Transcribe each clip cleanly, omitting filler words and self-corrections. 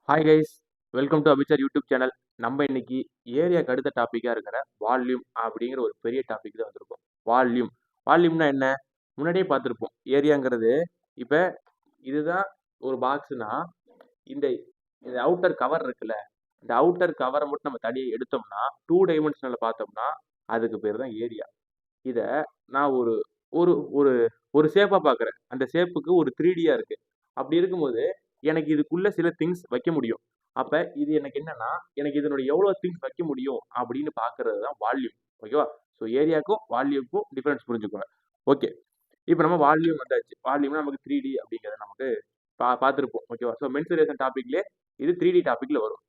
Hi guys, welcome to Abhichar YouTube channel. நம்ம இன்னைக்கு ஏரியாக்கு அடுத்த டாப்பிக்காக இருக்கிற வால்யூம் அப்படிங்கிற ஒரு பெரிய டாபிக் தான் வந்திருக்கோம். வால்யூம் வால்யூம்னா என்ன? முன்னாடியே பார்த்துருப்போம். ஏரியாங்கிறது இப்போ இதுதான் ஒரு பாக்ஸ்னா இந்த இந்த அவுட்டர் கவர் இருக்குல்ல, இந்த அவுட்டர் கவரை மட்டும் நம்ம தனியாக எடுத்தோம்னா 2 டைமென்ஷனில் பார்த்தோம்னா அதுக்கு பேர் தான் ஏரியா. இதை நான் ஒரு ஒரு ஒரு ஒரு ஷேப்பாக பார்க்குறேன். அந்த ஷேப்புக்கு ஒரு 3Dயா இருக்கு. அப்படி இருக்கும்போது எனக்கு இதுக்குள்ள சில திங்ஸ் வைக்க முடியும். அப்ப இது எனக்கு என்னன்னா, எனக்கு இதனுடைய எவ்வளோ திங்ஸ் வைக்க முடியும் அப்படின்னு பார்க்கறது தான் வால்யூம். ஓகேவா? ஸோ ஏரியாக்கும் வால்யூம்க்கும் டிஃபரன்ஸ் புரிஞ்சுக்கோங்க. ஓகே. இப்போ நம்ம வால்யூம் வந்தாச்சு. வால்யூம்னா நமக்கு 3D அப்படிங்கிறத நமக்கு பார்த்துருப்போம். ஓகேவா? ஸோ மென்சுரேஷன் டாபிக்லேயே இது 3D டாபிக்ல வரும்.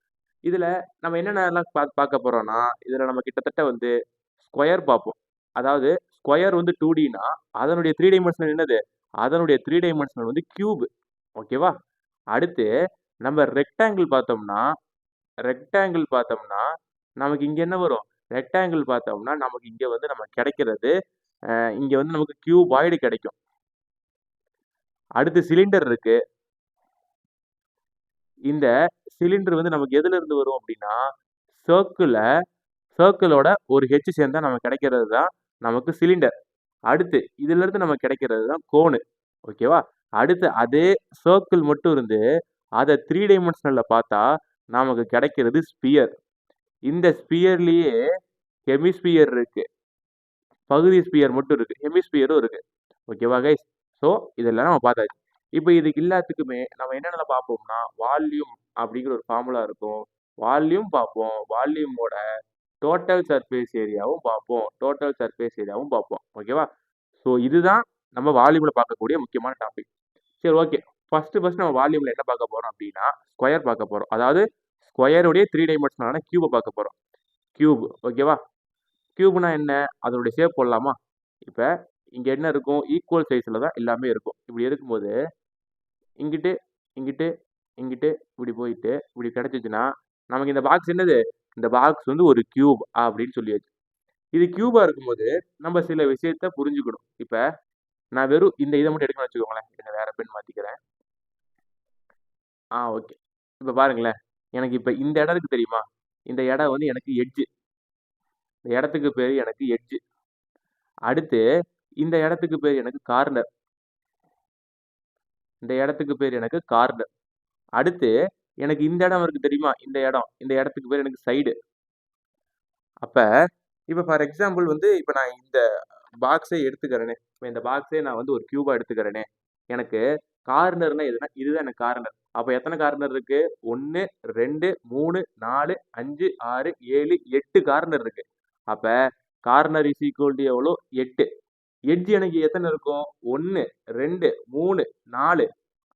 இதுல நம்ம என்னென்னலாம் பார்க்க போறோம்னா, இதுல நம்ம கிட்டத்தட்ட வந்து ஸ்கொயர் பார்ப்போம். அதாவது ஸ்கொயர் வந்து 2Dனா அதனுடைய 3 டைமென்ஷனல் என்னது? அதனுடைய 3 டைமென்ஷனல் வந்து கியூப். ஓகேவா? அடுத்து நம்ம ரெக்டாங்கிள் பார்த்தோம்னா நமக்கு இங்க என்ன வரும்? ரெக்டாங்கிள் பார்த்தோம்னா நமக்கு இங்க வந்து நமக்கு கிடைக்கிறது இங்க வந்து நமக்கு கியூபாய்டு கிடைக்கும். அடுத்து சிலிண்டர் இருக்கு. இந்த சிலிண்டர் வந்து நமக்கு எதுல இருந்து வரும் அப்படின்னா சர்க்கிள சர்க்கிளோட ஒரு ஹெச் சேர்ந்தா நமக்கு கிடைக்கிறது தான் நமக்கு சிலிண்டர். அடுத்து இதுல இருந்து நமக்கு கிடைக்கிறது தான் கோனு. ஓகேவா? அடுத்து அதே சர்க்கிள் மட்டும் இருந்து அதை 3 டைமென்ஷனல்ல பார்த்தா நமக்கு கிடைக்கிறது ஸ்பியர். இந்த ஸ்பியர்லயே ஹெமிஸ்பியர் இருக்கு, பகுதி ஸ்பியர் மட்டும் இருக்கு, ஹெமிஸ்பியரும் இருக்கு. ஓகேவா கைஸ்? ஸோ இதெல்லாம் நம்ம பார்த்தாச்சு. இப்போ இதுக்கு எல்லாத்துக்குமே நம்ம என்னென்ன பார்ப்போம்னா வால்யூம் அப்படிங்கிற ஒரு ஃபார்முலா இருக்கும். வால்யூம் பார்ப்போம், வால்யூமோட டோட்டல் சர்ஃபேஸ் ஏரியாவும் பார்ப்போம், டோட்டல் சர்ஃபேஸ் ஏரியாவும் பார்ப்போம். ஓகேவா? ஸோ இதுதான் நம்ம வால்யூமில் பார்க்கக்கூடிய முக்கியமான டாபிக். சரி, ஓகே. ஃபர்ஸ்ட் நம்ம வால்யூமில் என்ன பார்க்க போகிறோம் அப்படின்னா ஸ்கொயர் பார்க்க போகிறோம். அதாவது ஸ்கொயருடைய 3 டைமென்ஷனான கியூபை பார்க்க போகிறோம். கியூப். ஓகேவா? கியூப்னா என்ன? அதனுடைய ஷேப் போடலாமா? இப்போ இங்கே என்ன இருக்கும்? ஈக்குவல் சைஸில் தான் எல்லாமே இருக்கும். இப்படி இருக்கும்போது இங்கிட்டு இங்கிட்டு இங்கிட்டு இப்படி போயிட்டு இப்படி கிடைச்சிச்சுன்னா நமக்கு இந்த பாக்ஸ் என்னது? இந்த பாக்ஸ் வந்து ஒரு கியூப் அப்படின்னு சொல்லியாச்சு. இது கியூபா இருக்கும்போது நம்ம சில விஷயத்த புரிஞ்சுக்கணும். இப்ப நான் வெறும் இந்த இதை மட்டும் எடுக்கணும்னு வச்சுக்கோங்களேன். இதை வேற பென் மாத்திக்கிறேன். ஓகே. இப்ப பாருங்களேன். எனக்கு இப்ப இந்த இடம் இருக்கு தெரியுமா? இந்த இடம் வந்து எனக்கு எட்ஜ். இந்த இடத்துக்கு பேரு எனக்கு எட்ஜ். அடுத்து இந்த இடத்துக்கு பேர் எனக்கு கார்னர். இந்த இடத்துக்கு பேர் எனக்கு கார்னர். அடுத்து எனக்கு இந்த இடம் இருக்கு தெரியுமா? இந்த இடம். இந்த இடத்துக்கு பேர் எனக்கு சைடு. அப்ப இப்ப ஃபார் எக்ஸாம்பிள் வந்து இப்ப நான் இந்த பாக்ஸே எடுத்துக்கிறேனே. இப்ப இந்த பாக்ஸே நான் வந்து ஒரு கியூபா எடுத்துக்கிறேனே. எனக்கு கார்னர்னா எதுனா இதுதான் எனக்கு கார்னர். அப்ப எத்தனை கார்னர் இருக்கு? 1, 2, 3, 4, 5, 6, 7, 8 கார்னர் இருக்கு. அப்ப கார்னர் இஸ் ஈக்குவல் டு எவ்வளோ? 8. எட்ஜ் எனக்கு எத்தனை இருக்கும்? 1, 2, 3, 4,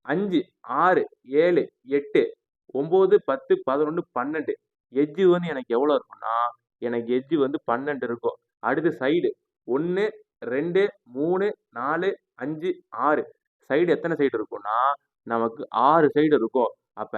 5, 6, 7, 8, 9, 10, 11, 12. எட்ஜ் வந்து எனக்கு எவ்வளோ இருக்கும்னா எனக்கு எட்ஜ் வந்து 12 இருக்கும். அடுத்து சைடு 1, 2, 3, 4, 5, 6. சைடு எத்தனை சைடு இருக்கும்னா நமக்கு 6 சைடு இருக்கும். அப்ப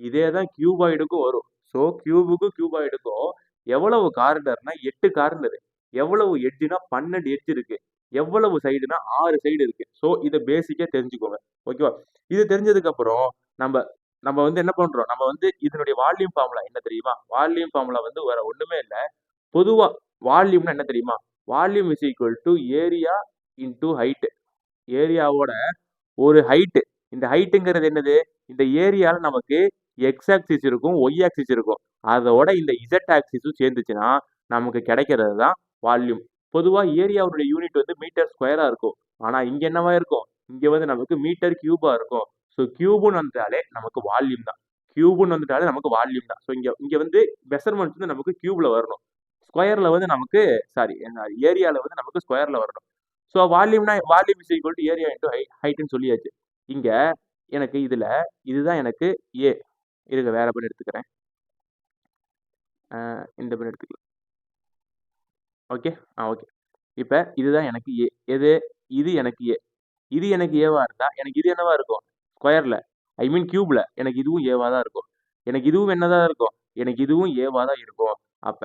இதே தான் கியூபாய்டுக்கும் வரும். ஸோ கியூபுக்கும் கியூபாய்டுக்கும் எவ்வளவு கார்னர்னா 8 கார்னர். எவ்வளவு எட்ஜ்னா 12 எட்ஜ் இருக்கு. எவ்வளவு சைடுனா 6 சைடு இருக்கு. ஸோ இதை பேசிக்கா தெரிஞ்சுக்கோங்க. ஓகேவா? இது தெரிஞ்சதுக்கு அப்புறம் நம்ம நம்ம வந்து என்ன பண்றோம்? நம்ம வந்து இதனுடைய வால்யூம் ஃபார்முலா என்ன தெரியுமா? வால்யூம் ஃபார்முலா வந்து வேற ஒண்ணுமே இல்ல. பொதுவா வால்யூம்னா என்ன தெரியுமா? Volume is equal to area into height. ஏரியாவோட ஒரு ஹைட். இந்த ஹைட்டுங்கிறது என்னது? இந்த ஏரியால நமக்கு எக்ஸ் ஆக்சிஸ் இருக்கும், ஒய் ஆக்சிஸ் இருக்கும். அதோட இந்த இசட் ஆக்சிஸும் சேர்ந்துச்சுன்னா நமக்கு கிடைக்கிறது தான் வால்யூம். பொதுவா ஏரியாவுடைய யூனிட் வந்து மீட்டர் ஸ்கொயரா இருக்கும். ஆனா இங்க என்னவா இருக்கும்? இங்க வந்து நமக்கு மீட்டர் கியூபா இருக்கும். ஸோ கியூப்னு வந்துட்டாலே நமக்கு வால்யூம் தான். கியூப்னு வந்துட்டாலே நமக்கு வால்யூம் தான். ஸோ இங்க இங்க வந்து மெஷர்மெண்ட்ஸ் வந்து நமக்கு கியூப்ல வரணும். ஸ்கொயர்ல வந்து நமக்கு சாரி ஏரியால வந்து நமக்கு ஸ்கொயர்ல வரணும். ஸோ வால்யூம்னா volume is equal to area into ஹைட்னு சொல்லியாச்சு. இங்க எனக்கு இதுல இதுதான் எனக்கு ஏ. இருங்க வேற பென் எடுத்துக்கிறேன். இந்த பென் எடுத்துக்கலாம். ஓகே. ஓகே. இப்ப இதுதான் எனக்கு ஏ. எது? இது எனக்கு ஏ. இது எனக்கு ஏவா இருந்தா எனக்கு இது என்னவா இருக்கும்? ஸ்கொயர்ல. ஐ மீன் கியூப்ல. எனக்கு இதுவும் ஏவா தான் இருக்கும். எனக்கு இதுவும் என்னதான் இருக்கும்? எனக்கு இதுவும் ஏவா தான் இருக்கும். அப்ப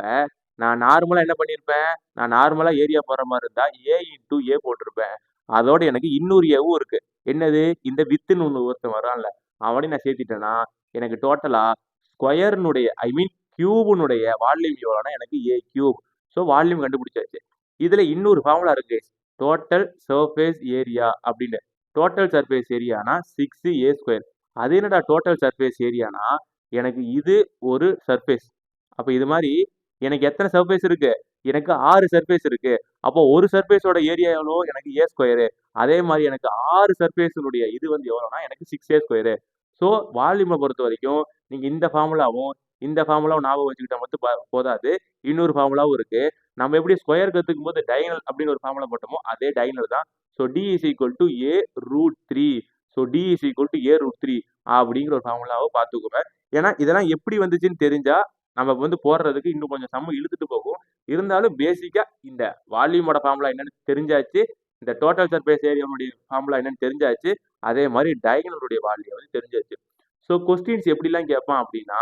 நான் நார்மலா என்ன பண்ணியிருப்பேன்? நான் நார்மலா ஏரியா போடுற மாரி இருந்தா ஏ இன்டு ஏ போட்டிருப்பேன். அதோட எனக்கு இன்னொரு ஏவும் இருக்கு. என்னது? இந்த வித்துன்னு ஒருத்தன் வரான்ல. அவனையும் நான் சேர்த்திட்டேன்னா எனக்கு டோட்டலா ஸ்கொயர்னுடைய கியூபுனுடைய வால்யூம் எவ்வளோனா எனக்கு ஏ கியூப். ஸோ வால்யூம் கண்டுபிடிச்சாச்சு. இதுல இன்னொரு ஃபார்முலா இருக்கு, டோட்டல் சர்ஃபேஸ் ஏரியா அப்படின்னு. டோட்டல் சர்ஃபேஸ் ஏரியானா 6a². அது என்னடா டோட்டல் சர்ஃபேஸ் ஏரியானா எனக்கு இது ஒரு சர்ஃபேஸ். அப்ப இது மாதிரி எனக்கு எத்தனை சர்ஃபேஸ் இருக்கு? எனக்கு 6 சர்ஃபேஸ் இருக்கு. அப்போ ஒரு சர்ஃபேஸோட ஏரியா எவ்வளோ? எனக்கு a². அதே மாதிரி எனக்கு 6 சர்ஃபேஸினுடைய இது வந்து எவ்வளோனா எனக்கு 6a². ஸோ வால்யூமை பொறுத்த வரைக்கும் நீங்க இந்த ஃபார்முலாவும் ஞாபகம் வச்சுக்கிட்டா மட்டும் போதாது. இன்னொரு ஃபார்முலாவும் இருக்கு. நம்ம எப்படி ஸ்கொயர் கத்துக்கும் போது டைனல் அப்படின்னு ஒரு ஃபார்முலா போட்டோமோ அதே டைனல் தான். So D is equal to a√3. So D is equal to a√3 அப்படிங்கிற ஒரு ஃபார்முலாவை பார்த்துக்கோங்க. ஏன்னா இதெல்லாம் எப்படி வந்துச்சுன்னு தெரிஞ்சா நம்ம வந்து போடுறதுக்கு இன்னும் கொஞ்சம் சம்ம இழுத்துட்டு போகும். இருந்தாலும் பேசிக்கா இந்த வால்யூமோட ஃபார்முலா என்னன்னு தெரிஞ்சாச்சு, இந்த டோட்டல் சர்ஃபேஸ் ஏரியாவுடைய ஃபார்முலா என்னன்னு தெரிஞ்சாச்சு, அதே மாதிரி டயகனலுடைய வால்யூம் வந்து தெரிஞ்சாச்சு. ஸோ கொஸ்டின்ஸ் எப்படிலாம் கேட்பான் அப்படின்னா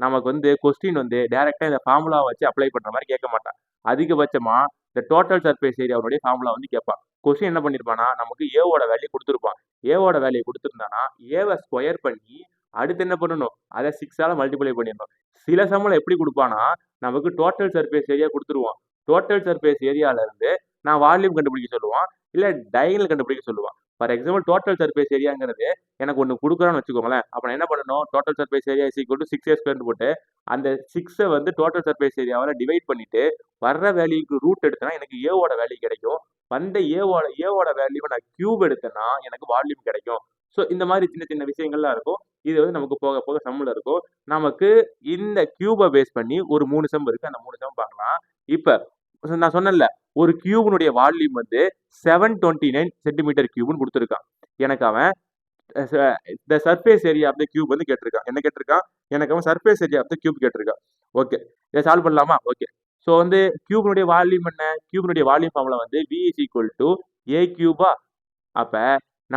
நமக்கு வந்து கொஸ்டின் வந்து டைரக்டா இந்த ஃபார்முலா வச்சு அப்ளை பண்ற மாதிரி கேட்க மாட்டான். அதிகபட்சமா இந்த டோட்டல் சர்ஃபேஸ் ஏரியாவுடைய ஃபார்முலா வந்து கேட்பான். கொஸ்டின் என்ன பண்ணிருப்பானா நமக்கு ஏவோட வேல்யூ கொடுத்துருப்பான். ஏவோட வேல்யூ கொடுத்துருந்தானா ஏவை ஸ்கொயர் பண்ணி அடுத்து என்ன பண்ணணும்? அதை 6ஆல மல்டிப்ளை பண்ணிடணும். சில சம்பளம் எப்படி கொடுப்பானா நமக்கு டோட்டல் சர்ஃபேஸ் ஏரியா கொடுத்துருவான். டோட்டல் சர்ஃபேஸ் ஏரியால இருந்து நான் வால்யூம் கண்டுபிடிக்க சொல்லுவான், இல்ல டயகனல் கண்டுபிடிக்க சொல்லுவான். ஃபார் எக்ஸாம்பிள் டோட்டல் சர்ஃபேஸ் ஏரியாங்கிறது எனக்கு ஒன்று கொடுக்குறான்னு வச்சுக்கோங்களேன். அப்போ நான் என்ன பண்ணணும்? Total surface area is equal to 6a² போட்டு அந்த 6 வந்து டோட்டல் சர்ஃபேஸ் ஏரியாவால் டிவைட் பண்ணிட்டு வர்ற வேல்யூக்கு ரூட் எடுத்தனா எனக்கு ஏவோட வேல்யூ கிடைக்கும். வந்த ஏவோட வேல்யூவை நான் கியூப் எடுத்தேன்னா எனக்கு வால்யூம் கிடைக்கும். ஸோ இந்த மாதிரி சின்ன சின்ன விஷயங்கள்லாம் இருக்கும். இது வந்து நமக்கு போக போக சம்மில் இருக்கும். நமக்கு இந்த கியூபை பேஸ் பண்ணி ஒரு 3 சம் இருக்கு. அந்த 3 சம் பார்க்கலாம். இப்போ நான் சொன்னேன்ல ஒரு கியூபனுடைய வால்யூம் வந்து 729 சென்டிமீட்டர் கியூப்னு கொடுத்துருக்கான். எனக்கு அவன் இந்த surface area of the cube வந்து கேட்டிருக்கான். என்ன கேட்டிருக்கான்? எனக்கு அவன் surface area of the cube கேட்டிருக்கான். ஓகே, இதை சால்வ் பண்ணலாமா? ஓகே. ஸோ வந்து கியூபனுடைய வால்யூம் என்ன? கியூபனுடைய வால்யூம் ஃபார்முலா வந்து v is equal to A கியூபா. அப்ப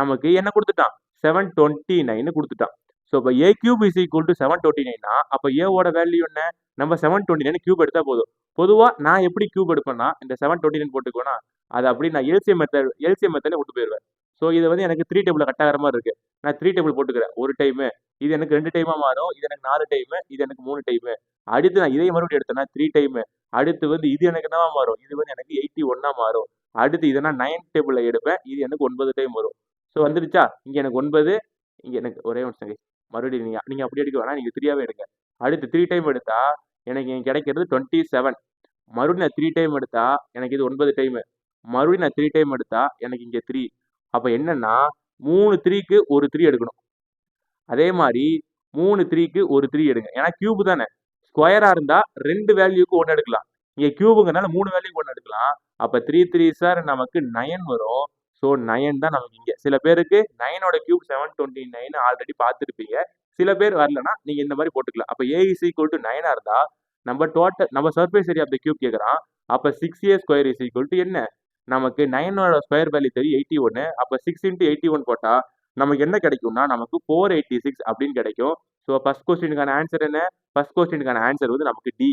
நமக்கு என்ன கொடுத்துட்டான்? 729 கொடுத்துட்டான். ஸோ இப்போ A cube is equal to 729னா அப்போ ஏவோட வேல்யூ என்ன? நம்ம 729 கியூப் எடுத்தா போதும். பொதுவாக நான் எப்படி கியூப் எடுப்பேன்னா இந்த 729 போட்டுக்குவேனா அது அப்படி நான் எல்சிஎம் மெத்தட்ல விட்டு போயிடுவேன். ஸோ இது வந்து எனக்கு 3 டேபிள் கட் ஆகிற மாதிரி இருக்கு. நான் 3 டேபிள் போட்டுக்கிறேன். ஒரு டைமு இது எனக்கு 2 டைமா மாறும், இது எனக்கு 4 டைமு, இது எனக்கு 3 டைமு. அடுத்து நான் இதே மறுபடியும் எடுத்தேன்னா 3 டைமு. அடுத்து வந்து இது எனக்கு என்னவா மாறும்? இது வந்து எனக்கு 81 மாறும். அடுத்து இதை நான் 9 டேபிள்ல எடுப்பேன், இது எனக்கு 9 டைம் வரும். ஸோ வந்துடுச்சா? இங்க எனக்கு 9, இங்க எனக்கு ஒரே ஒரு செகண்ட் மறுபடியும் நீங்க அப்படி எடுக்க வேணாம், நீங்க 3ஆவே எடுங்க. அடுத்து 3 டைம் எடுத்தா எனக்கு இங்க கிடைக்கிறது 27. மறுபடியும் நான் 3 டைம் எடுத்தா எனக்கு இது 9 டைமு. மறுபடியும் நான் 3 டைம் எடுத்தா எனக்கு இங்க 3. அப்ப என்னன்னா 3 3க்கு ஒரு 3 எடுக்கணும். அதே மாதிரி 3 3க்கு ஒரு 3 எடுங்க. ஏன்னா கியூப் தானே. ஸ்கொயரா இருந்தா 2 வேல்யூக்கு 1 எடுக்கலாம். இங்க கியூபுங்கனால 3 வேல்யூக்கு 1 எடுக்கலாம். அப்ப 3 3 சார் நமக்கு 9 வரும். ஸோ 9 தான் நமக்கு இங்க. சில பேருக்கு 9ஓட கியூப் 729 ஆல்ரெடி பார்த்துருப்பீங்க. சில பேர் வரலன்னா நீங்க இந்த மாதிரி போட்டுக்கலாம். அப்ப ஏ இஸ் ஈக்குவல் டு 9ஆ இருந்தா நம்ம surface area of the cube கேட்குறான். அப்ப 6a² இஸ் ஈக்குவல் டு என்ன? நமக்கு 9ஓட ஸ்கொயர் வேல்யூ தெரியும் 81. அப்ப 6 × 81 போட்டா நமக்கு என்ன கிடைக்கும்னா நமக்கு 486 அப்படின்னு கிடைக்கும். ஸோ ஃபர்ஸ்ட் கொஸ்டினுக்கான ஆன்சர் என்ன? ஃபர்ஸ்ட் கொஸ்டினுக்கான ஆன்சர் வந்து நமக்கு டி.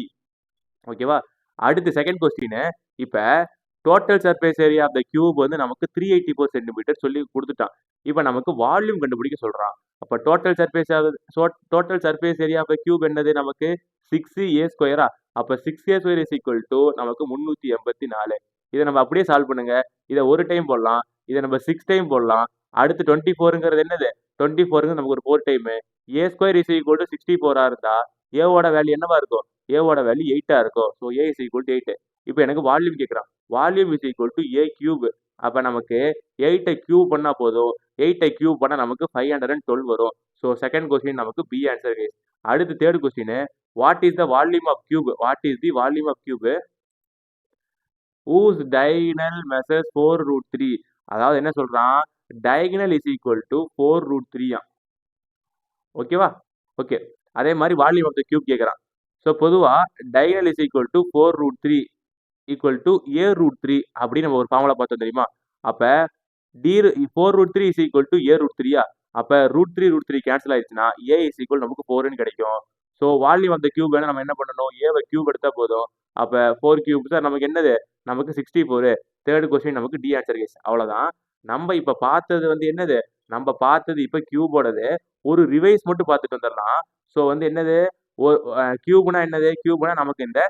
ஓகேவா? அடுத்து செகண்ட் கொஸ்டின். இப்ப total surface area of the cube வந்து நமக்கு 384 சென்டிமீட்டர் சொல்லி கொடுத்துட்டான். இப்போ நமக்கு வால்யூம் கண்டுபிடிக்க சொல்றான். அப்ப total surface area of the cube என்னது? நமக்கு 6a². அப்ப 6a² இஸ் ஈக்குவல் டு நமக்கு 384. இதை நம்ம அப்படியே சால்வ் பண்ணுங்க. இதை ஒரு டைம் போடலாம், இதை நம்ம 6 டைம் போடலாம். அடுத்து 24ங்கிறது என்னது? 24ங்கிறது நமக்கு ஒரு 4 time. a² is equal to 64ஆ இருந்தா ஏவோட வேல்யூ என்னவா இருக்கும்? ஏவோட வேல்யூ 8ஆ இருக்கும். So a is equal to 8. இப்போ எனக்கு வால்யூம் கேட்குறான். Volume is equal to a cube. அப்போ நமக்கு 8ஐ கியூப் பண்ணா போதும். 8ஐ கியூப் பண்ணா நமக்கு 512 வரும். ஸோ செகண்ட் கொஸ்டின் நமக்கு பி ஆன்சர் கேஸ். அடுத்து third question. What is the volume of cube? What is the volume of cube whose diagonal measures 4√3? அதாவது என்ன சொல்றான்? diagonal is equal to 4√3. ஓகேவா? ஓகே. அதே மாதிரி வால்யூம் ஆஃப் த கியூப் கேட்குறான். So பொதுவா diagonal is equal to 4√3 equal to a√3 அப்படின்னு நம்ம ஒரு ஃபார்முலா பார்த்தோம் தெரியுமா? அப்ப 4√3 is equal to a√3. அப்ப √3 கேன்சல் ஆயிடுச்சுன்னா a is equal நமக்கு 4ன்னு கிடைக்கும். So volume of the cube வேணும் நம்ம என்ன பண்ணணும்? ஏவை கியூப் எடுத்தா போதும். அப்ப 4 கியூப் சார் நமக்கு என்னது? நமக்கு 64. தேர்ட் கொஸ்டின் நமக்கு டி ஆன்சர் கேஸ். அவ்வளவுதான். நம்ம இப்ப பார்த்தது வந்து என்னது? நம்ம பார்த்தது இப்ப கியூபோடது. ஒரு ரிவைஸ் மட்டும் பார்த்துட்டு வந்துடலாம். ஸோ வந்து என்னது, கியூப்னா என்னது, கியூப்னா நமக்கு இந்த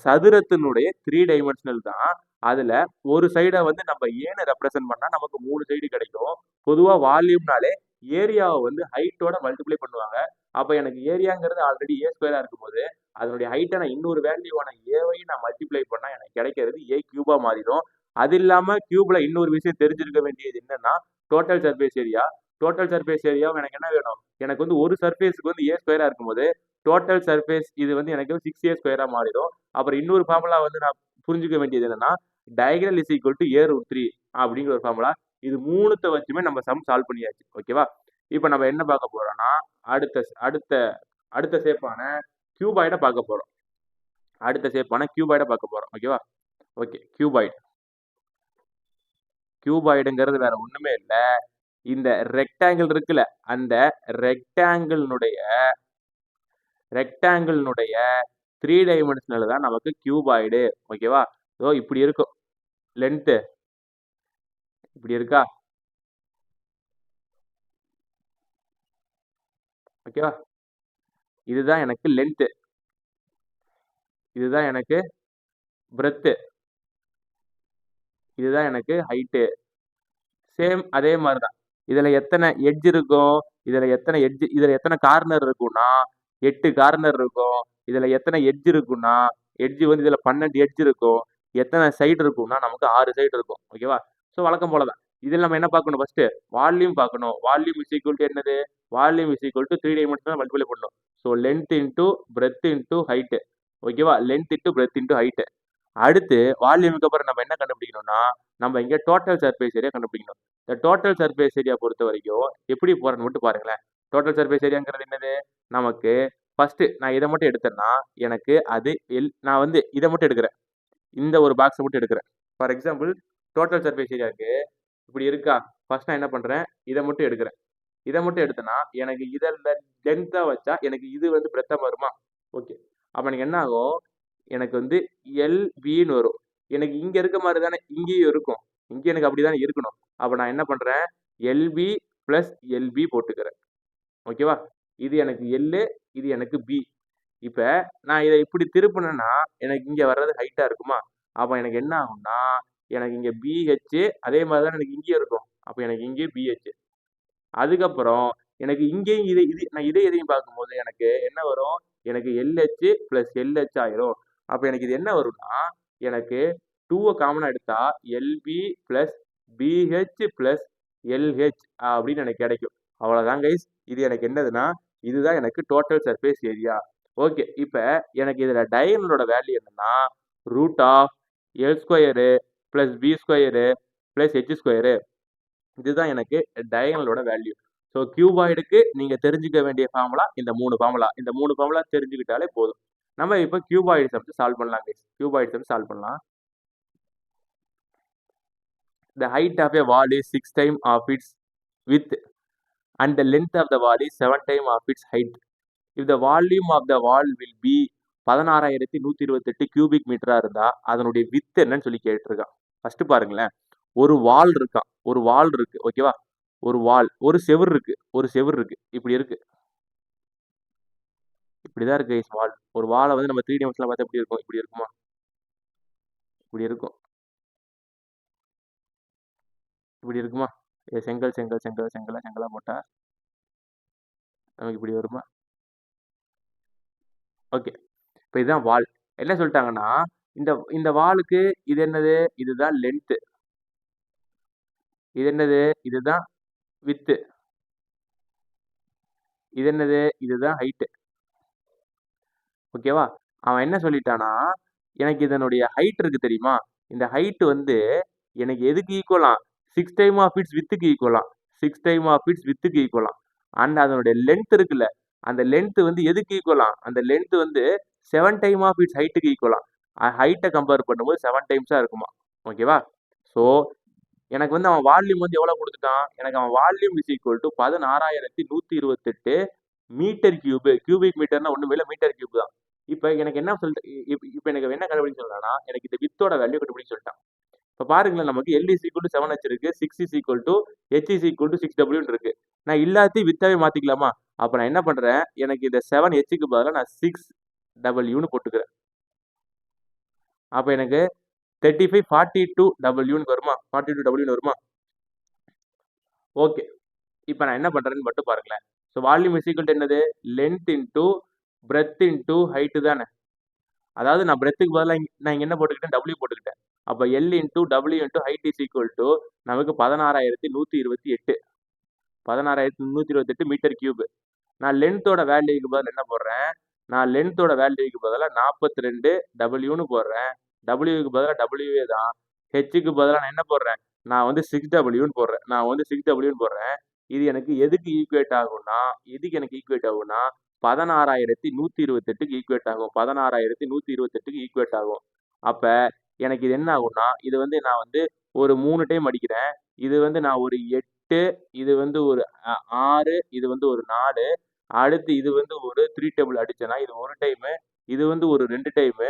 சதுரத்தினுடைய 3 டைமென்ஷனல் தான். அதுல ஒரு சைடை வந்து நம்ம ஏன்னு ரெப்ரசென்ட் பண்ணா நமக்கு 3 சைடு கிடைக்கும். பொதுவா வால்யூம்னாலே ஏரியாவை வந்து ஹைட்டோட மல்டிப்ளை பண்ணுவாங்க. அப்ப எனக்கு ஏரியாங்கிறது ஆல்ரெடி ஏ ஸ்கொயரா இருக்கும்போது அதனுடைய ஹைட்டை நான் இன்னொரு வேல்யூவான ஏவையும் நான் மல்டிப்ளை பண்ணா எனக்கு கிடைக்கிறது ஏ கியூபா மாறிடும். அது இல்லாம கியூப்ல இன்னொரு விஷயம் தெரிஞ்சிருக்க வேண்டியது என்னன்னா total surface area. Total surface ஏரியாவும் எனக்கு என்ன வேணும், எனக்கு வந்து ஒரு சர்ஃபேஸுக்கு வந்து ஏ ஸ்கொயரா இருக்கும்போது டோட்டல் சர்ஃபேஸ் இது வந்து எனக்கு 6a ஸ்கொயரா மாறிடும். அப்புறம் இன்னொரு ஃபார்முலா வந்து நான் புரிஞ்சுக்க வேண்டியது என்னன்னா diagonal is equal to A root 3 அப்படிங்கிற ஒரு ஃபார்முலா. இது மூணுத்தை வச்சுமே நம்ம சம் சால்வ் பண்ணியாச்சு. ஓகேவா? இப்போ நம்ம என்ன பார்க்க போறோம்னா அடுத்த அடுத்த அடுத்த ஷேப்பான கியூபாய்டை பார்க்க போறோம். அடுத்த ஷேப்பான கியூபாய்டை பார்க்க போறோம். ஓகேவா? Okay, cuboid. கியூபாய்டுங்கிறது வேற ஒண்ணுமே இல்ல, இந்த ரெக்டாங்கிள் இருக்குல்ல, அந்த ரெக்டாங்கிள்னுடைய 3 டைமென்ஷனல் தான் நமக்கு கியூபாய்டு. ஓகேவா? ஸோ இப்படி இருக்கும் லென்த்து, இப்படி இருக்கா? ஓகேவா? இதுதான் எனக்கு லென்த்து, இதுதான் எனக்கு பிரெத்து, இதுதான் எனக்கு ஹைட்டு. சேம் அதே மாதிரி தான். இதுல எத்தனை எட்ஜ் இருக்கும், இதுல எத்தனை கார்னர் இருக்கும்னா 8 கார்னர் இருக்கும். இதுல எத்தனை எட்ஜ் இருக்கும்னா எட்ஜ் வந்து இதுல 12 எட்ஜ் இருக்கும். எத்தனை சைடு இருக்கும்னா நமக்கு 6 சைடு இருக்கும். ஓகேவா? ஸோ வழக்கம் போல தான். இதில் நம்ம என்ன பார்க்கணும், ஃபர்ஸ்ட் வால்யூம் பார்க்கணும். வால்யூம் இஸ் ஈக்குவல் டு என்னது, volume is equal to 3 dimensional multiply பண்ணணும். So length into breadth into height. ஓகேவா? Length into breadth into height. அடுத்து வால்யூமுக்கு அப்புறம் நம்ம என்ன கண்டுபிடிக்கணும்னா நம்ம இங்க டோட்டல் சர்ஃபேஸ் ஏரியா கண்டுபிடிக்கணும். இந்த டோட்டல் சர்ஃபேஸ் ஏரியா பொறுத்த வரைக்கும் எப்படி போறேன்னு மட்டும் பாருங்களேன். டோட்டல் சர்ஃபேஸ் ஏரியாங்கிறது என்னது, நமக்கு ஃபர்ஸ்ட் நான் இதை மட்டும் எடுத்தேன்னா எனக்கு அது நான் வந்து இதை மட்டும் எடுக்கிறேன், இந்த ஒரு பாக்ஸை மட்டும் எடுக்கிறேன். ஃபார் எக்ஸாம்பிள் டோட்டல் சர்ஃபேஸ் ஏரியாவுக்கு இப்படி இருக்கா, ஃபர்ஸ்ட் நான் என்ன பண்றேன், இதை மட்டும் எடுக்கிறேன். இதை மட்டும் எடுத்தேன்னா எனக்கு இதில் லென்த்தாக வச்சா எனக்கு இது வந்து பிரெத்தா வருமா? ஓகே, அப்போ எனக்கு என்ன ஆகும், எனக்கு வந்து எல்பின்னு வரும். எனக்கு இங்க இருக்க மாதிரி தானே இங்கேயும் இருக்கும், இங்கே எனக்கு அப்படிதானே இருக்கணும். அப்போ நான் என்ன பண்றேன், எல்பி பிளஸ் எல்பி போட்டுக்கிறேன். ஓகேவா? இது எனக்கு எல்லு, இது எனக்கு பி. இப்போ நான் இதை இப்படி திருப்பினேன்னா எனக்கு இங்கே வர்றது ஹைட்டாக இருக்குமா? அப்போ எனக்கு என்ன ஆகும்னா எனக்கு இங்கே பிஹெச் அதே மாதிரி தான் எனக்கு இங்கேயும் இருக்கும். அப்போ எனக்கு இங்கேயும் பிஹெச். அதுக்கப்புறம் எனக்கு இங்கேயும் நான் எதையும் பார்க்கும்போது எனக்கு என்ன வரும், எனக்கு எல்ஹெச் பிளஸ் எல்ஹெச் ஆயிரும். அப்போ எனக்கு இது என்ன வரும்னா எனக்கு 2 காமனாக எடுத்தா LP plus pH plus LH அப்படின்னு எனக்கு கிடைக்கும். அவ்வளோதான் கைஸ். இது எனக்கு என்னதுன்னா இதுதான் எனக்கு டோட்டல் சர்ஃபேஸ் ஏரியா. ஓகே, இப்போ எனக்கு இதில் டயகனலோட வேல்யூ என்னன்னா root of L square plus B square plus H square. இதுதான் எனக்கு டயகனலோட வேல்யூ. ஸோ கியூபாய்டுக்கு நீங்க தெரிஞ்சுக்க வேண்டிய ஃபார்முலா இந்த 3 ஃபார்முலா. இந்த 3 ஃபார்முலா தெரிஞ்சுக்கிட்டாலே போதும். நம்ம இப்போ கியூபாய்டு சம்ஸ் சால்வ் பண்ணலாம் கைஸ். கியூபாய்டு சம்ஸ் சால்வ் பண்ணலாம். The height of a wall is 6 times of its width and the length of the wall is 7 times of its height. If the volume of the wall will be 16,128 cubic மீட்டரா இருந்தா அதனுடைய with என்னன்னு சொல்லி கேட்டிருக்கான். First பாருங்களேன், ஒரு வால் இருக்கான், ஒரு வால் இருக்கு. ஓகேவா? ஒரு வால், ஒரு செவுர் இருக்கு, ஒரு செவுர் இருக்கு, இப்படி இருக்கு, இப்படிதான் இருக்கு கைஸ் வால். ஒரு வாலை வந்து நம்ம 3 டைமென்ஷன்ல பார்த்தா எப்படி இருக்கும், இப்படி இருக்குமா, இப்படி இருக்கும், இப்படி இருக்குமா? செங்கல் செங்கல் செங்கல் செங்கலா செங்கலா போட்டா நமக்கு இப்படி வருமா? ஓகே, இப்போ இதுதான் வால். என்ன சொல்லிட்டாங்கன்னா இந்த இந்த வாலுக்கு இது என்னது, இதுதான் லென்த்து, இது என்னது, இதுதான் வித்து, இது என்னது, இதுதான் ஹைட்டு. ஓகேவா? அவன் என்ன சொல்லிட்டானா எனக்கு இதனுடைய ஹைட் இருக்கு தெரியுமா, இந்த ஹைட் வந்து எனக்கு எதுக்கு ஈக்குவலாம், 6 டைம் ஆஃப் இட்ஸ் வித்துக்கு ஈக்குவலாம், 6 டைம் ஆஃப் இட்ஸ் வித்துக்கு ஈக்குவலாம். அண்ட் அதனுடைய லென்த் இருக்குல்ல, அந்த லென்த் வந்து எதுக்கு ஈக்குவலாம், அந்த லென்த் வந்து 7 டைம் ஆஃப் இட்ஸ் ஹைட்டுக்கு ஈக்குவலாம். ஹைட்டை கம்பேர் பண்ணும்போது 7 டைம்ஸா இருக்குமா? ஓகேவா? ஸோ எனக்கு வந்து அவன் வால்யூம் வந்து எவ்வளவு கொடுத்துட்டான், எனக்கு அவன் volume is equal to 16,128 metre cube. Cubic மீட்டர்னா ஒண்ணுமே இல்லை, மீட்டர் கியூப் தான். இப்போ எனக்கு என்ன சொல்லிட்டு இப்போ எனக்கு என்ன கண்டுபிடிச்சு சொல்றான்னா எனக்கு இந்த வித்தோட வேல்யூ கண்டுபிடிச்சு சொல்லிட்டான். இப்போ பாருங்களேன், நமக்கு L is equal to 7h இருக்கு, 6 is equal to H is equal to 6w இருக்கு. நான் எல்லாத்தையும் வித்தாவே மாத்திக்கலாமா? அப்ப நான் என்ன பண்றேன், எனக்கு இந்த 7Hக்கு பதிலா நான் 6Wன்னு போட்டுக்கிறேன். அப்ப எனக்கு 35 42Wன்னு வருமா? 42Wன்னு வருமா? ஓகே. இப்ப நான் என்ன பண்றேன்னு மட்டும் பாருங்களேன். So volume is equal to என்னது? Length into breadth into height தானே. அதாவது நான் பிரெத்துக்கு பதிலா நான் இங்க என்ன போட்டுக்கிட்டேன்? W போட்டுக்கிட்டேன். அப்ப L into W into height is equal to நமக்கு 16,128 16,128 மீட்டர் கியூப். நான் லென்த்தோட வேல்யூக்கு பதிலா என்ன போடுறேன்? நான் லென்த்தோட வேல்யூக்கு பதிலா 42Wன்னு போடுறேன். Wக்கு பதிலா Wவே தான். ஹெச்சுக்கு பதிலா நான் என்ன போடுறேன்? நான் வந்து 6Wன்னு போடுறேன். நான் வந்து 6Wன்னு போடுறேன். இது எனக்கு எதுக்கு ஈக்குவேட் ஆகும்னா, எதுக்கு எனக்கு ஈக்குவேட் ஆகும்னா 16,128க்கு ஈக்குவேட் ஆகும். 16,128க்கு ஈக்குவேட் ஆகும். அப்ப எனக்கு இது என்ன ஆகும்னா, இது வந்து நான் வந்து ஒரு 3 டைம் அடிக்கிறேன். இது வந்து நான் ஒரு 8, இது வந்து ஒரு 6, இது வந்து ஒரு 4. அடுத்து இது வந்து ஒரு 3 டேபிள் அடிச்சேன்னா, இது 1 டைமு. இது வந்து ஒரு 2 டைமு.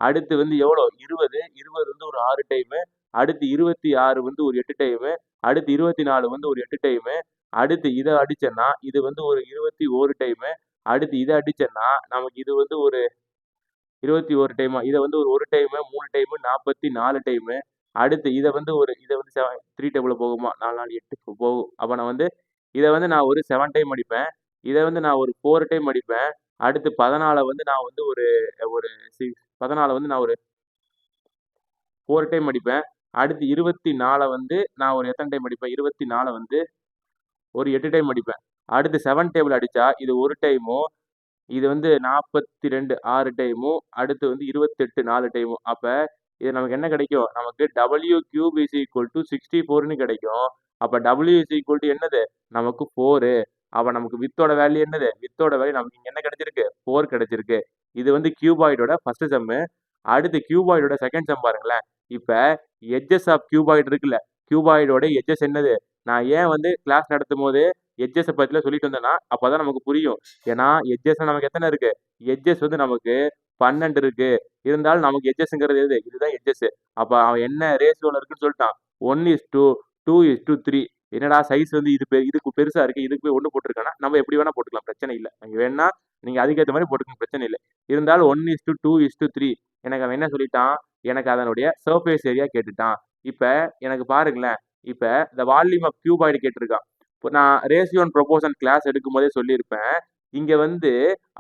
அடுத்து வந்து எவ்வளோ? 20. 20 வந்து ஒரு 6 டைமு. அடுத்து 26 வந்து ஒரு 8 டைமு. அடுத்து 24 வந்து ஒரு 8 டைமு. அடுத்து இத அடிச்சேன்னா, இது வந்து ஒரு 21 டைமு. அடுத்து இத அடிச்சேன்னா, நமக்கு இது வந்து ஒரு 21 டைமா? இத வந்து ஒரு 1 டைமு, 3 டைமு, 44 டைமு. அடுத்து இத வந்து 3 டேபிள்ல போகுமா? 4, 4, 8 போகும். அப்ப நான் வந்து இத வந்து நான் ஒரு 7 டைம் அடிப்பேன். இத வந்து நான் ஒரு 4 டைம் அடிப்பேன். அடுத்து 14 வந்து நான் வந்து ஒரு ஒரு 14 வந்து நான் ஒரு 4 டைம் அடிப்பேன். அடுத்து 24 வந்து நான் ஒரு எத்தன டைம் அடிப்பேன்? 24 வந்து ஒரு 8 டைம் அடிப்பேன். அடுத்து 7 டேபிள் அடிச்சா, இது 1 டைமும், இது வந்து 42 6 டைமும், அடுத்து வந்து 28 4 டைமும். அப்ப இது நமக்கு என்ன கிடைக்கும்? நமக்கு W³ இஸ் ஈக்குவல் டு 64ன்னு கிடைக்கும். அப்ப W இஸ் ஈக்குவல் டு என்னது? நமக்கு 4. அப்ப நமக்கு வித்தோட வேல்யூ என்னது? வித்தோட வேல்யூ நமக்கு இங்க என்ன கிடைச்சிருக்கு? 4 கிடைச்சிருக்கு. இது வந்து கியூபாய்டோட ஃபர்ஸ்ட் சம்மு. அடுத்து கியூபாய்டோட செகண்ட் சம் பாருங்களேன். இப்ப எட்ஜஸ் ஆஃப் கியூபாய்டு இருக்குல்ல, கியூபாய்டோட எட்ஜஸ் என்னது? நான் ஏன் வந்து கிளாஸ் நடத்தும்போது எட்ஜஸ பத்திலாம் சொல்லிட்டு வந்தேன்னா, அப்பதான் நமக்கு புரியும். ஏன்னா எட்ஜஸ் நமக்கு எத்தன இருக்கு? எட்ஜஸ் வந்து நமக்கு 12 இருக்கு. இருந்தாலும் நமக்கு எட்ஜஸ்ங்கிறது எது? இதுதான் எட்ஜஸ். அப்ப அவன் என்ன ரேஷியோல இருக்குன்னு சொல்லிட்டான். 1:2, 2:3. என்னடா சைஸ் வந்து இதுக்கு பெருசா இருக்கு. இதுக்கு போய் 1 போட்டுருக்கான்னா, நம்ம எப்படி வேணா போட்டுக்கலாம். பிரச்சனை இல்ல. நீங்க வேணும்னா நீங்க அதுக்கேத்த மாரி போட்டுக்கங்க. பிரச்சனை இல்ல. இருந்தாலும் 1:2:3 எனக்கு அவன் என்ன சொல்லிட்டான்? எனக்கு அதனுடைய சர்ஃபேஸ் ஏரியா கேட்டுட்டான். இப்ப எனக்கு பாருங்களேன். இப்ப இந்த வால்யூம் ஆஃப் கியூபாய்டு கேட்டிருக்கான். இப்ப நான் ரேஷியோ அண்ட் ப்ரொபோர்ஷன் கிளாஸ் எடுக்கும்போதே சொல்லியிருப்பேன். இங்க வந்து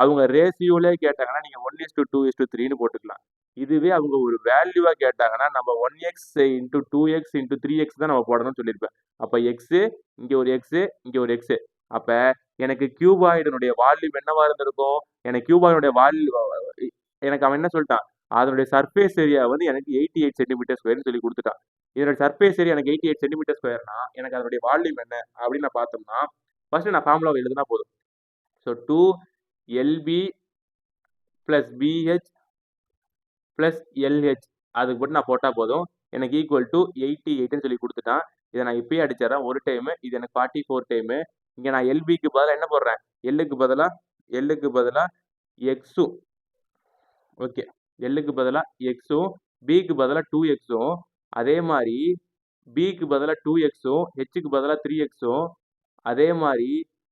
அவங்க ரேஷியோலே கேட்டாங்கன்னா, நீங்க 1:2:3ன்னு போட்டுக்கலாம். இதுவே அவங்க ஒரு வேல்யூவா கேட்டாங்கன்னா, நம்ம 1x into 2x into 3x தான் நம்ம போடணும்னு சொல்லியிருப்பேன். அப்ப எக்ஸ், இங்க ஒரு எக்ஸ், இங்க ஒரு எக்ஸ். அப்ப எனக்கு கியூபாய்டினுடைய வால்யூம் என்னவா இருந்திருக்கும்? எனக்கு கியூபாய்டுடைய எனக்கு அவன் என்ன சொல்லிட்டான்? அதனுடைய சர்ஃபேஸ் ஏரியா வந்து எனக்கு 88 சென்டிமீட்டர் ஸ்கொயர்னு சொல்லி குடுத்துட்டான். இதோட சர்ஃபேஸ் ஏரியா எனக்கு 88 சென்டிமீட்டர் ஸ்கொயர்னா, எனக்கு அதனுடைய வால்யூம் என்ன? அப்படின்னு நான் பார்த்தோம்னா, ஃபர்ஸ்ட் நான் ஃபார்முலாவ எழுதுனா போதும். So 2LB plus BH plus LH அதுக்கு மட்டும் நான் போட்டா போதும். எனக்கு ஈக்குவல் டு 88ன்னு சொல்லி குடுத்துட்டான். இத நான் இப்பயே அடிச்சிடுறேன். ஒரு டைமு. இது எனக்கு 44 டைமு. இங்க நான் LBக்கு பதிலா என்ன போடுறேன்? Lக்கு பதிலா Xம். ஓகே. Lக்கு பதிலா Xம், Bக்கு பதிலா 2Xம், அதே மாரி Bக்கு பதிலா 2Xம், Hக்கு பதிலா 3Xம், அதே மாரி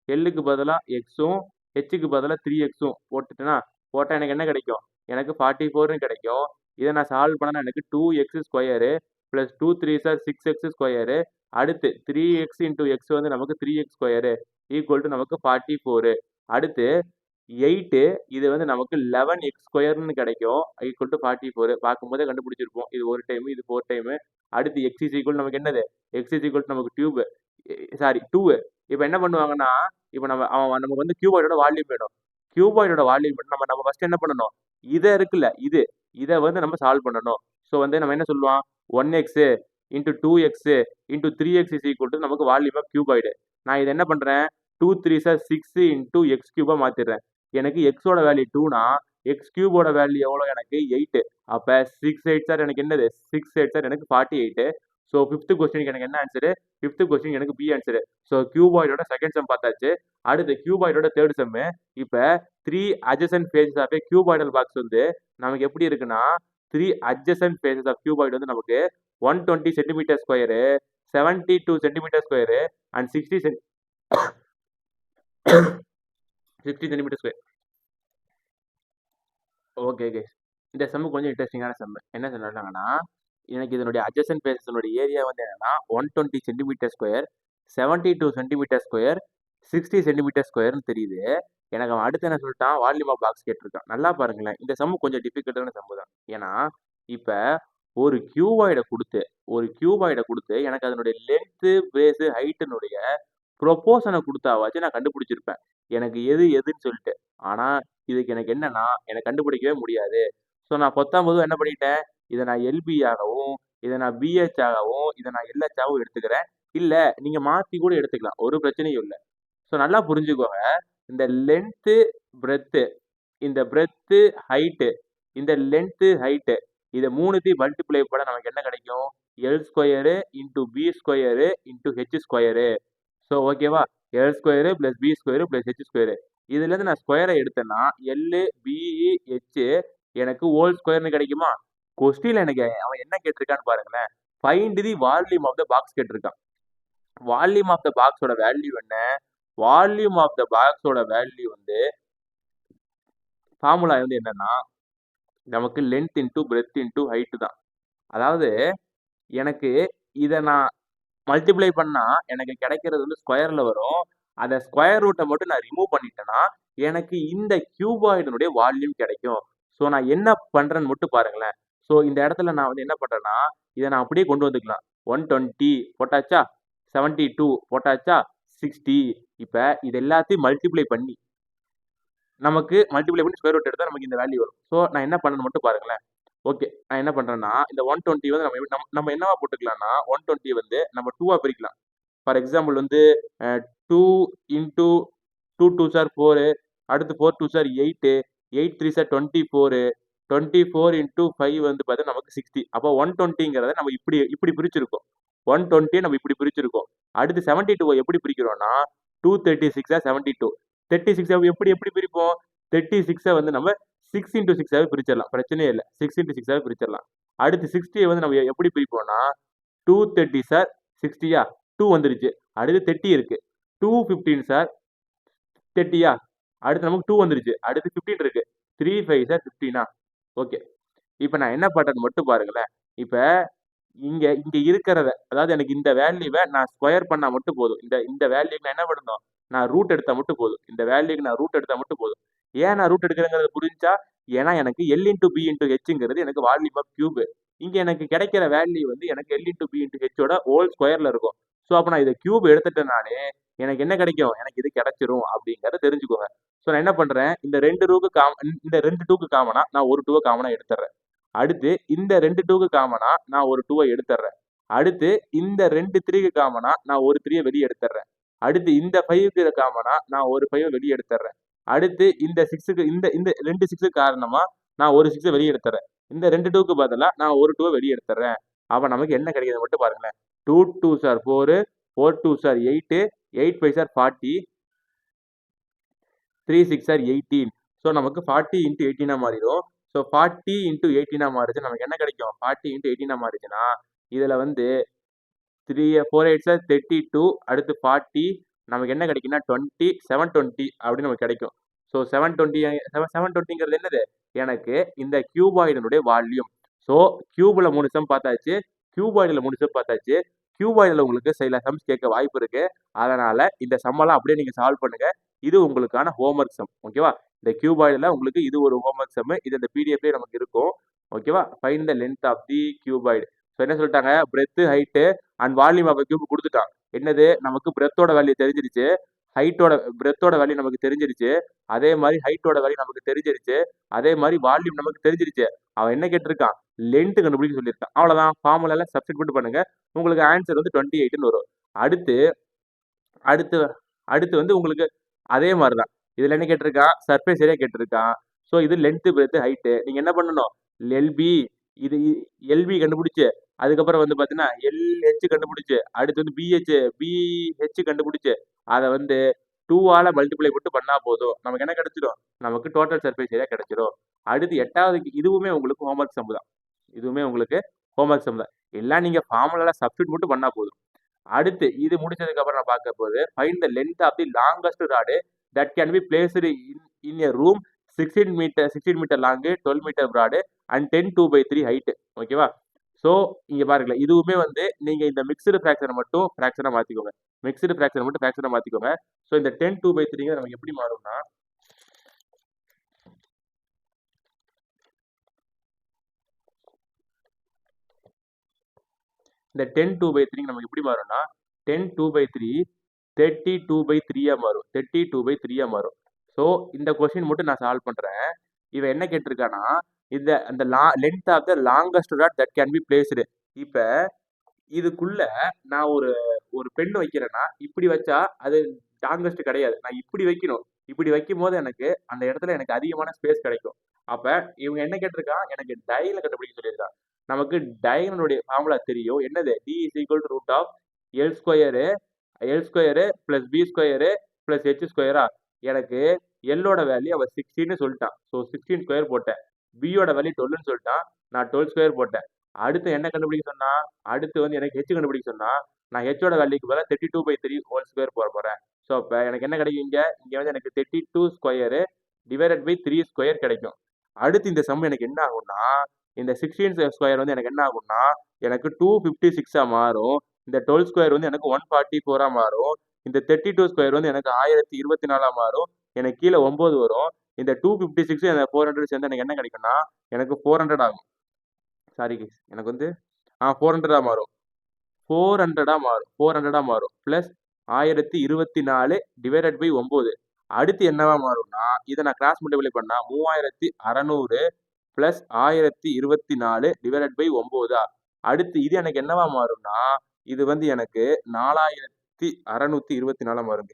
Lக்கு பதிலா Xம், Hக்கு பதிலா 3Xம் போட்டுட்டேனா? போட்டா எனக்கு என்ன கிடைக்கும்? எனக்கு 44ன்னு கிடைக்கும். இத நான் சால்வ் பண்ணா எனக்கு 2x square plus 2 3s R 6x square அடுத்து 3x இன்டு x வந்து நமக்கு 3x ஸ்கொயரு ஈக்குவல் டு நமக்கு 44. அடுத்து 8 இது வந்து நமக்கு 11x ஸ்கொயர்ன்னு கிடைக்கும். ஈக்குவல் டு 44 பார்க்கும்போதே கண்டுபிடிச்சிருப்போம். இது ஒரு டைமு, இது 4 டைமு. அடுத்து x இஸ் ஈக்குவல் நமக்கு என்னது? x இஸ் ஈக்குவல் நமக்கு டியூப் சாரி 2. இப்ப என்ன பண்ணுவாங்கன்னா, இப்ப அவன் நமக்கு வந்து கியூபாய்டோட வால்யூம் வேணும். கியூபாய்டோட வால்யூம் வேணும். நம்ம ஃபர்ஸ்ட் என்ன பண்ணணும்? இத இருக்குல்ல, இத வந்து நம்ம சால்வ் பண்ணணும். ஸோ வந்து நம்ம என்ன சொல்லுவான்? 1x into 2x into 3x is equal to நமக்கு வால்யூம் ஆஃப் கியூபாய்டு. நான் இத என்ன பண்றேன்? 2 3s ஆர் 6 இன்டு x கியூபா மாத்திடுறேன். எனக்கு x ஓட வேல்யூ 2னா, x கியூபோட வேல்யூ எவ்வளோ? எனக்கு 8. அப்ப 6 8s ஆர் எனக்கு என்னது? 6 8s ஆர் எனக்கு 48. ஸோ 5th கொஸ்டினுக்கு எனக்கு என்ன ஆன்சரு? 5th கொஸ்டின் எனக்கு பி ஆன்சரு. ஸோ கியூபாய்டோட செகண்ட் சம் பார்த்தாச்சு. அடுத்து கியூபாய்டோட தேர்ட் சம்மு. இப்ப 3 adjacent faces of a cuboidal box வந்து நமக்கு எப்படி இருக்குன்னா, 3 அட்ஜசன்ட் ஃபேஸஸ் ஆஃப் கியூபாய்டு வந்து நமக்கு 120 centimetre square, 72 centimetre square and 60 60 centimetre square. Okay guys, இந்த சம்மு கொஞ்சம் இன்ட்ரெஸ்டிங்கான சம்மு. என்ன சொன்னாங்கன்னா, எனக்கு இதனுடைய அட்ஜசன்ட் பேஸஸினுடைய ஏரியா வந்து என்னன்னா 120 centimetre square, 72 centimetre square, 60 centimetre ஸ்கொயர்னு தெரியுது. எனக்கு அவன் அடுத்து என்ன சொல்லிட்டான், வால்யூம் ஆஃப் பாக்ஸ் கேட்டிருக்கான். நல்லா பாருங்களேன், இந்த சம்மு கொஞ்சம் டிஃபிகல்ட்டான சம்மு தான். ஏன்னா இப்ப ஒரு கியூபாய்டை கொடுத்து எனக்கு அதனுடைய லென்த்து பேஸு ஹைட்டினுடைய ப்ரொப்போர்ஷனை கொடுத்தாவாச்சு நான் கண்டுபிடிச்சிருப்பேன் எனக்கு எதுன்னு சொல்லிட்டு. ஆனா இதுக்கு எனக்கு என்னன்னா எனக்கு கண்டுபிடிக்கவே முடியாது. ஸோ நான் 19 என்ன பண்ணிட்டேன், இதை நான் எல்பி ஆகவும், இதை நான் பிஹெச் ஆகவும், இதை நான் எல்ஹெச் ஆகவும் எடுத்துக்கிறேன். இல்ல நீங்க மாத்தி கூட எடுத்துக்கலாம், ஒரு பிரச்சனையும் இல்லை. ஸோ நல்லா புரிஞ்சுக்கோங்க, இந்த லென்த்து பிரெத்து, இந்த பிரெத்து ஹைட்டு, இந்த லென்த்து ஹைட்டு, இதை மூணுத்தையும் மல்டிப்ளை பண்ண நமக்கு என்ன கிடைக்கும், L square into B square into H square. So ஓகேவா, L square plus B square plus H square. இதுல இருந்து நான் ஸ்கொயரை எடுத்தேன்னா எல் பிஇ ஹெச் எனக்கு ஹோல் ஸ்கொயர்னு கிடைக்குமா. கொஸ்டின்ல எனக்கு அவன் என்ன கேட்டிருக்கான்னு பாருங்களேன், find the volume of the box கேட்டிருக்கான். வால்யூம் ஆஃப் த பாக்ஸோட வேல்யூ என்ன, வால்யூம் ஆஃப் த பாக்ஸோட வேல்யூ வந்து ஃபார்முலா வந்து என்னன்னா நமக்கு length into breadth into height தான். அதாவது எனக்கு இதை நான் மல்டிப்ளை பண்ணா எனக்கு கிடைக்கிறது வந்து ஸ்கொயர்ல வரும். அந்த ஸ்கொயர் ரூட்டை மட்டும் நான் ரிமூவ் பண்ணிட்டேன்னா எனக்கு இந்த கியூபாய்டினுடைய வால்யூம் கிடைக்கும். ஸோ நான் என்ன பண்றேன்னு மட்டும் பாருங்களேன். ஸோ இந்த இடத்துல நான் வந்து என்ன பண்றேன்னா, இதை நான் அப்படியே கொண்டு வந்துக்கலாம். 120 போட்டாச்சா, 72 போட்டாச்சா, 60. இப்போ இது எல்லாத்தையும் மல்டிப்ளை பண்ணி ஸ்கொயர் ரூட் எடுத்தா நமக்கு இந்த வேல்யூ வரும். ஸோ நான் என்ன பண்ணணும் மட்டும் பாருங்களேன். ஓகே, நான் என்ன பண்றேன்னா இந்த 120 வந்து நம்ம என்னவா போட்டுக்கலாம்னா 120 வந்து நம்ம 2ஆ பிரிக்கலாம். ஃபார் எக்ஸாம்பிள் வந்து 2 இன்டூ 2 2 சார் 4, அடுத்து 4 2 சார் 8, 8 3 சார் 24, 24 இன்டூ 5 வந்து பார்த்தா நமக்கு 60. அப்போ 120ங்கிறத நம்ம இப்படி பிரிச்சிருக்கோம். 120 நம்ம இப்படி பிரிச்சிருக்கோம். அடுத்து 72 எப்படி பிரிக்கிறோம்னா 236 72. 36 எப்படி பிரிப்போம், 36 வந்து நம்ம 6 இன்டூ 6 பிரிச்சிடலாம், பிரச்சனையே இல்லை. 6 இன்டூ 6 பிரிச்சிடலாம். அடுத்து 60 வந்து நம்ம எப்படி பிரிப்போம்னா 230 சார் 60யா, 2 வந்துருச்சு. அடுத்து 30 இருக்கு, 215 சார் 30யா, அடுத்து நமக்கு 2 வந்துருச்சு. அடுத்து 15 இருக்கு, 35 சார் 15ஆ. ஓகே, இப்போ நான் என்ன பண்றேன்னு மட்டும் பாருங்களேன். இப்போ இங்க இருக்கிறத, அதாவது எனக்கு இந்த வேல்யூவை நான் ஸ்கொயர் பண்ணா மட்டும் போதும். இந்த வேல்யூக்கு நான் என்ன பண்ணணும், நான் ரூட் எடுத்தா மட்டும் போதும். இந்த வேல்யூக்கு நான் ரூட் எடுத்தா மட்டும் போதும். ஏன் நான் ரூட் எடுக்கிறேங்கிறது புரிஞ்சா, ஏன்னா எனக்கு எல் இன்டூ பி இன்டூ ஹெச்ங்கிறது எனக்கு வால்யூம் ஆஃப் கியூப். இங்க எனக்கு கிடைக்கிற வேல்யூ வந்து எனக்கு எல் இன்டூ பி இன்டூ ஹெச்சோட ஹோல் ஸ்கொயர்ல இருக்கும். ஸோ அப்போ நான் இதை கியூப் எடுத்துட்டேனாலே எனக்கு என்ன கிடைக்கும், எனக்கு இது கிடைச்சிரும் அப்படிங்கிறத தெரிஞ்சுக்கோங்க. ஸோ நான் என்ன பண்றேன், இந்த ரெண்டு டூக்கு காமனா நான் ஒரு டூவை காமனா எடுத்துறேன். அடுத்து இந்த 2 2க்கு காமனா நான் ஒரு 2 எடுத்துறேன். அடுத்து இந்த 2 3க்கு காமனா நான் ஒரு 3 வெளியே எடுத்துறேன். அடுத்து இந்த 5க்கு காமனா நான் ஒரு 5 வெளியே எடுத்துறேன். அடுத்து இந்த 6க்கு இந்த இந்த 2 6க்கு காரணமா நான் ஒரு 6 வெளியே எடுத்துறேன். இந்த 2 2க்கு பதிலா நான் ஒரு 2 வெளியே எடுத்துறேன். அப்ப நமக்கு என்ன கிடைக்குது மட்டும் பாருங்களேன். 2 2 sir 4, 4 2 sir 8, 8 5 sir 40, 3 6 sir 18. So நமக்கு 40 இன்டூ 18 மாறிடும். ஸோ 40 இன்டூ 18 மாறிச்சு நமக்கு என்ன கிடைக்கும், 40 இன்டூ 18 மாறிச்சுன்னா இதுல வந்து 4 8 சார் 32, அடுத்து 40, நமக்கு என்ன கிடைக்குன்னா 20 720 அப்படின்னு நமக்கு கிடைக்கும். ஸோ 720ங்கிறது என்னது, எனக்கு இந்த கியூபாய்டினுடைய வால்யூம். ஸோ கியூப்ல 3 சம் பார்த்தாச்சு, கியூபாய்டில் 3 சம் பார்த்தாச்சு. கியூபாய்டில் உங்களுக்கு சில சம்ஸ் கேட்க வாய்ப்பு இருக்கு. அதனால இந்த சம்மெல்லாம் அப்படியே நீங்க சால்வ் பண்ணுங்க. இது உங்களுக்கான ஹோம்ஒர்க் சம். ஓகேவா, இந்த கியூபாய்டில் உங்களுக்கு இது ஒரு ஹோம்ஒர்க் சம். இது இந்த பிடிஎஃப்லேயே நமக்கு இருக்கும். ஓகேவா, find the length of the cuboid. So என்ன சொல்லிட்டாங்க, breadth height and volume of cube கொடுத்துட்டான். என்னது, நமக்கு பிரெத்தோட வேல்யூ தெரிஞ்சிருச்சு, பிரெத்தோட வேல்யூ நமக்கு தெரிஞ்சிருச்சு, அதே மாதிரி ஹைட்டோட வேல்யூ நமக்கு தெரிஞ்சிருச்சு, அதே மாதிரி வால்யூம் நமக்கு தெரிஞ்சிருச்சு. அவன் என்ன கேட்டிருக்கான், லென்த் கண்டுபிடிக்க சொல்லியிருக்கான். அவ்வளவுதான், ஃபார்முலால சப்ஸ்டிட்யூட் பண்ணுங்க, உங்களுக்கு ஆன்சர் வந்து 28ன்னு வரும். அடுத்து அடுத்து அடுத்து வந்து உங்களுக்கு அதே மாதிரிதான், இதுல என்ன கேட்டிருக்கான், சர்ஃபேஸ் ஏரியா கேட்டிருக்கான். ஸோ இது லென்த் பிரெத் ஹைட்டு. நீங்க என்ன பண்ணணும், எல்பி, இது எல்பி கண்டுபிடிச்சு, அதுக்கப்புறம் வந்து பாத்தீங்கன்னா எல்ஹெச் கண்டுபிடிச்சு, அடுத்து வந்து பிஹெச் கண்டுபிடிச்சு, அதை வந்து 2ஆல மல்டிப்ளை மட்டும் பண்ணா போதும், நமக்கு என்ன கிடைச்சிடும், நமக்கு டோட்டல் சர்ஃபேஸ் ஏரியா கிடைச்சிடும். அடுத்து 8வது, இதுவுமே உங்களுக்கு ஹோம்ஒர்க் சம் தான். இதுவுமே உங்களுக்கு ஹோம்ஒர்க் சம் தான். எல்லாம் நீங்க ஃபார்முலால சப்ஸ்டிட்யூட் மட்டும் பண்ணா போதும். அடுத்து இது முடிச்சதுக்கு அப்புறம் நான் பார்க்க போது find the length of the longest rod that can be placed in a room 16 meter long, 12 meter broad and 10 2/3 height. ஓகேவா? ஸோ இங்க பாருங்களேன், இதுவுமே வந்து நீங்க இந்த மிக்ஸ்டு ஃபிராக்ஷனை மட்டும் ஃபிராக்ஷனா மாத்திக்கோங்க. மிக்ஸ்டு ஃபிராக்ஷனை மட்டும் ஃபிராக்ஷனா மாத்திக்கோங்க. ஸோ இந்த 10 2/3 நமக்கு எப்படி மாறும்னா, இந்த 10 2/3 நமக்கு எப்படி மாறும்னா 10 2/3 32/3 மாறும். 32/3 மாறும். ஸோ இந்த கொஸ்டின் மட்டும் நான் சால்வ் பண்றேன். இவன் என்ன கேட்டிருக்கானா, இந்த அந்த length of the longest rod that can be placed. இப்ப இதுக்குள்ள நான் ஒரு ஒரு பென் வைக்கிறேன்னா இப்படி வச்சா அது லாங்கஸ்ட் கிடையாது. நான் இப்படி வைக்கணும். இப்படி வைக்கும் போது எனக்கு அந்த இடத்துல எனக்கு அதிகமான ஸ்பேஸ் கிடைக்கும். அப்ப இவங்க என்ன கேட்டிருக்கான், எனக்கு டயகனல் கண்டுபிடிக்க சொல்லியிருக்கான். நமக்கு டயகனலுடைய ஃபார்முலா தெரியும். என்னது? d is equal to root of l square plus B square plus H ஸ்கொயரா. எனக்கு எல்லோட வேல்யூ அவன் 16 சொல்லிட்டான். ஸோ 16 ஸ்கொயர் போட்டேன். பியோட வேல்யூ 12 சொல்லிட்டான். நான் 12 ஸ்கொயர் போட்டேன். அடுத்து என்ன கண்டுபிடிக்க சொன்னா, அடுத்து வந்து எனக்கு ஹெச் கண்டுபிடிக்க சொன்னா, நான் ஹெச்சோட வேல்யூக்கு பதிலாக 32/3 ஹோல் ஸ்கொயர் போட போறேன். ஸோ அப்போ எனக்கு என்ன கிடைக்கும், இங்க வந்து எனக்கு 32 ஸ்கொயரு டிவைடட் பை 3 ஸ்கொயர் கிடைக்கும். அடுத்து இந்த சம் எனக்கு என்ன ஆகும்னா, இந்த 16 ஸ்கொயர் வந்து எனக்கு என்ன ஆகும்னா, எனக்கு 256 மாறும். இந்த 12 ஸ்கொயர் வந்து எனக்கு 144 மாறும். இந்த 32 ஸ்கொயர் வந்து எனக்கு 1024 மாறும். எனக்கு கீழே 9 வரும். இந்த 256 இந்த 400 சேர்ந்து எனக்கு என்ன கிடைக்கும்னா, எனக்கு 400 ஆகும். சாரி கைஸ், எனக்கு வந்து 400 மாறும். 400 மாறும். Plus 1024 divided by 9. அடுத்து என்னவா மாறும்னா, இதை நான் கிராஸ் மல்டிப்ளை பண்ணா 3600 பிளஸ் 1024 டிவைடட் பை 9. அடுத்து இது எனக்கு என்னவா மாறும்னா, இது வந்து எனக்கு 4624 மாறும்.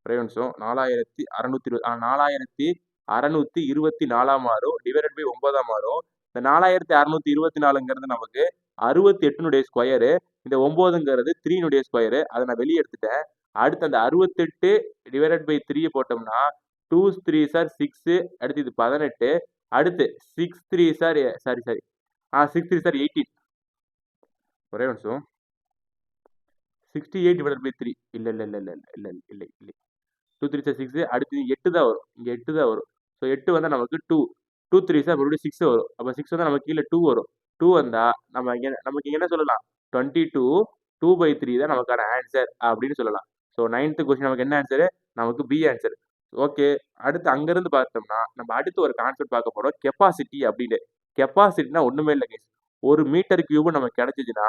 ஒரே நிமிஷம். 4624 மாறும். டிவைடட் பை 9 மாறும். இந்த 4624ங்கிறது நமக்கு 68 ஸ்கொயரு. இந்த 9ங்கிறது 3 ஸ்கொயரு. அதை நான் வெளியே எடுத்துட்டேன். அடுத்து அந்த 68 டிவைடட் பை 3 போட்டோம்னா 2 3 சார் 6. அடுத்து இது 18. அடுத்து 6 3 சார் 18. ஒரே நிமிஷம். 68 டிவைடட் பை 3 இல்லை 2 3 சார் 6. அடுத்து 8 தான் வரும். இங்கே 8 தான் வரும். ஸோ 8 வந்தால் நமக்கு 2 3 சார் மறுபடியும் 6 வரும். அப்போ 6 வந்தால் நமக்கு கீழே 2 வரும். 2 வந்தால் நமக்கு இங்கே என்ன சொல்லலாம், 22 2/3 தான் நமக்கான ஆன்சர் அப்படின்னு சொல்லலாம். ஸோ 9th கொஸ்டின் நமக்கு என்ன ஆன்சரு, நமக்கு பி ஆன்சர். ஓகே, அடுத்து அங்கேருந்து பார்த்தோம்னா நம்ம அடுத்து ஒரு கான்செப்ட் பார்க்க போகிறோம், கெப்பாசிட்டி அப்படின்னு. கெப்பாசிட்டினா ஒன்றுமே இல்லை கைஸ். 1 மீட்டர் கியூபு நமக்கு கிடைச்சிச்சுன்னா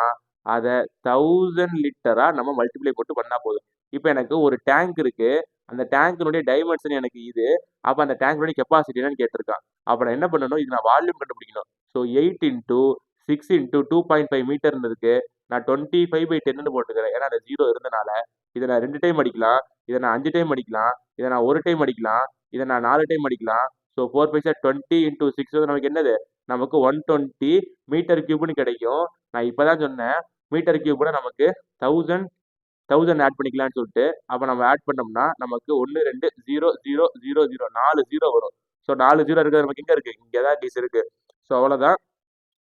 அதை 1000 லிட்டரா நம்ம மல்டிப்ளை போட்டு பண்ணா போதும். இப்போ எனக்கு ஒரு டேங்க் இருக்கு. அந்த டேங்கினுடைய டைமென்ஷன் எனக்கு இது. அப்போ அந்த டேங்கினுடைய கெப்பாசிட்டி என்னன்னு கேட்டிருக்கான். அப்போ நான் என்ன பண்ணணும், இது நான் வால்யூம் கண்டுபிடிக்கணும். ஸோ 8 × 6 × 2.5 மீட்டர்னு இருக்கு. நான் 25/10 போட்டுக்கிறேன். ஏன்னா அந்த 0 இருந்தனால இதை நான் 2 டைம் அடிக்கலாம், இதை நான் 5 டைம் அடிக்கலாம், இதை நான் 1 டைம் அடிக்கலாம், இதை நான் 4 டைம் அடிக்கலாம். ஸோ 4 5 20 × 6 வந்து நமக்கு என்னது, நமக்கு 120 மீட்டர் கியூப்னு கிடைக்கும். நான் இப்போதான் சொன்னேன் மீட்டர் கியூப்ல நமக்கு 1000 ஆட் பண்ணிக்கலாம்னு சொல்லிட்டு. அப்போ நம்ம ஆட் பண்ணோம்னா நமக்கு 1 2 0 0 0 0 4 0 வரும். ஸோ 4 0 இருக்கிறது நமக்கு எங்கே இருக்கு, இங்கே தான் டீஸ் இருக்கு. ஸோ அவ்வளோதான்,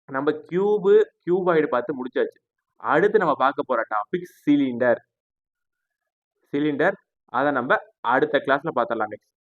நம்ம கியூபாய்டு பார்த்து முடிச்சாச்சு. அடுத்து நம்ம பார்க்க போற டாபிக் சிலிண்டர். அதை நம்ம அடுத்த கிளாஸ்ல பார்த்துடலாம். நெக்ஸ்ட்